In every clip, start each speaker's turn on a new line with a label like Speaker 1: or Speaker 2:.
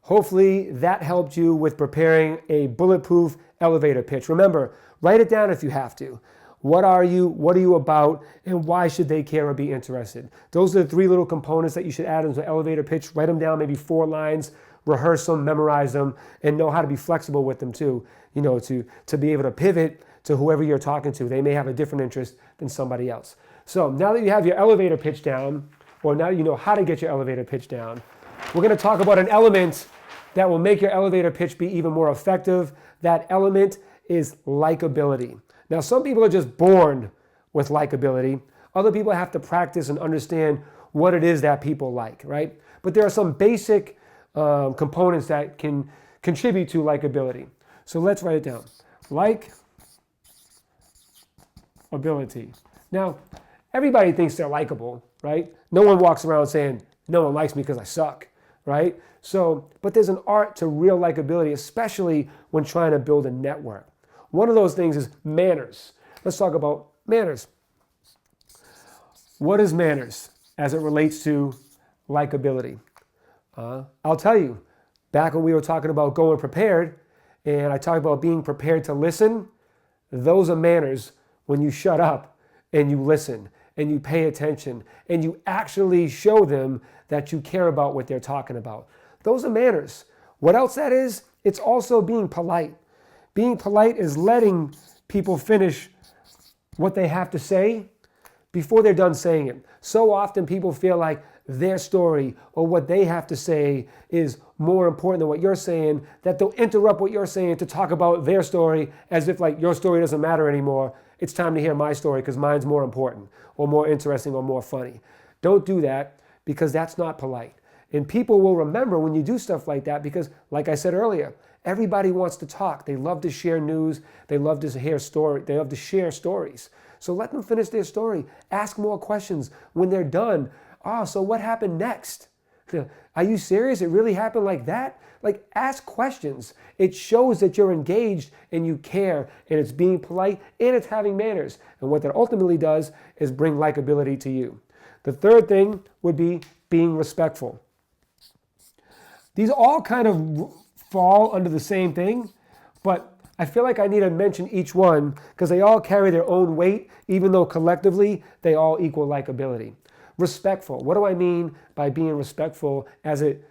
Speaker 1: Hopefully that helped you with preparing a bulletproof elevator pitch. Remember, write it down if you have to. What are you about, and why should they care or be interested? Those are the 3 little components that you should add into an elevator pitch. Write them down, maybe 4 lines, rehearse them, memorize them, and know how to be flexible with them too, to be able to pivot to whoever you're talking to. They may have a different interest than somebody else. So now that you have your elevator pitch down, or now you know how to get your elevator pitch down, we're going to talk about an element that will make your elevator pitch be even more effective. That element is likability. Now, some people are just born with likability. Other people have to practice and understand what it is that people like, right? But there are some basic components that can contribute to likability. So let's write it down. Likability. Now, everybody thinks they're likable, right? No one walks around saying, no one likes me because I suck, right? But there's an art to real likability, especially when trying to build a network. One of those things is manners. Let's talk about manners. What is manners as it relates to likability? I'll tell you, back when we were talking about going prepared, and I talked about being prepared to listen, those are manners when you shut up and you listen and you pay attention and you actually show them that you care about what they're talking about. Those are manners. What else that is? It's also being polite. Being polite is letting people finish what they have to say before they're done saying it. So often people feel like their story or what they have to say is more important than what you're saying, that they'll interrupt what you're saying to talk about their story as if like your story doesn't matter anymore. It's time to hear my story because mine's more important or more interesting or more funny. Don't do that because that's not polite. And people will remember when you do stuff like that because, like I said earlier, everybody wants to talk. They love to share news. They love to hear story. They love to share stories. So let them finish their story. Ask more questions. When they're done, so what happened next? Are you serious? It really happened like that? Like, ask questions. It shows that you're engaged and you care, and it's being polite and it's having manners. And what that ultimately does is bring likability to you. The third thing would be being respectful. These all kind of fall under the same thing, but I feel like I need to mention each one because they all carry their own weight, even though collectively they all equal likability. Respectful. What do I mean by being respectful as it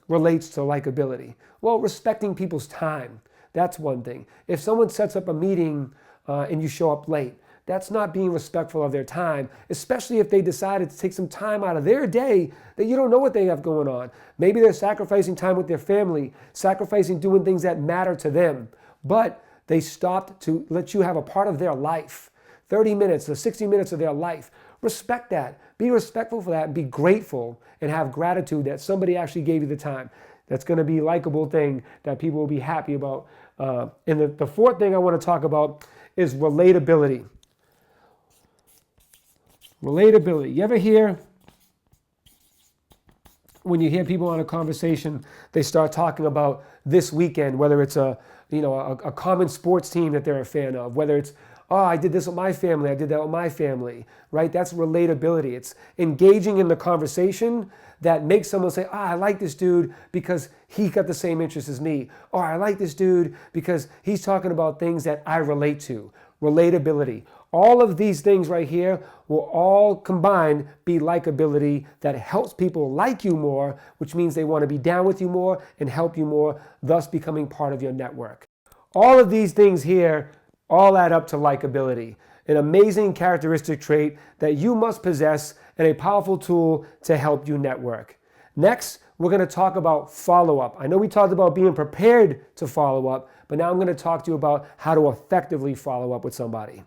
Speaker 1: relates to likability? Well, respecting people's time. That's one thing. If someone sets up a meeting and you show up late, that's not being respectful of their time, especially if they decided to take some time out of their day that you don't know what they have going on. Maybe they're sacrificing time with their family, sacrificing doing things that matter to them, but they stopped to let you have a part of their life, 30 minutes or 60 minutes of their life. Respect that. Be respectful for that and be grateful and have gratitude that somebody actually gave you the time. That's going to be a likable thing that people will be happy about. And the fourth thing I want to talk about is relatability. Relatability. You ever hear, when you hear people on a conversation, they start talking about this weekend, whether it's a common sports team that they're a fan of, whether it's, I did this with my family, I did that with my family, right? That's relatability. It's engaging in the conversation that makes someone say, I like this dude because he got the same interests as me. Or I like this dude because he's talking about things that I relate to. Relatability. All of these things right here will all combined be likability that helps people like you more, which means they want to be down with you more and help you more, thus becoming part of your network. All of these things here all add up to likability, an amazing characteristic trait that you must possess and a powerful tool to help you network. Next, we're going to talk about follow-up. I know we talked about being prepared to follow up, but now I'm going to talk to you about how to effectively follow up with somebody.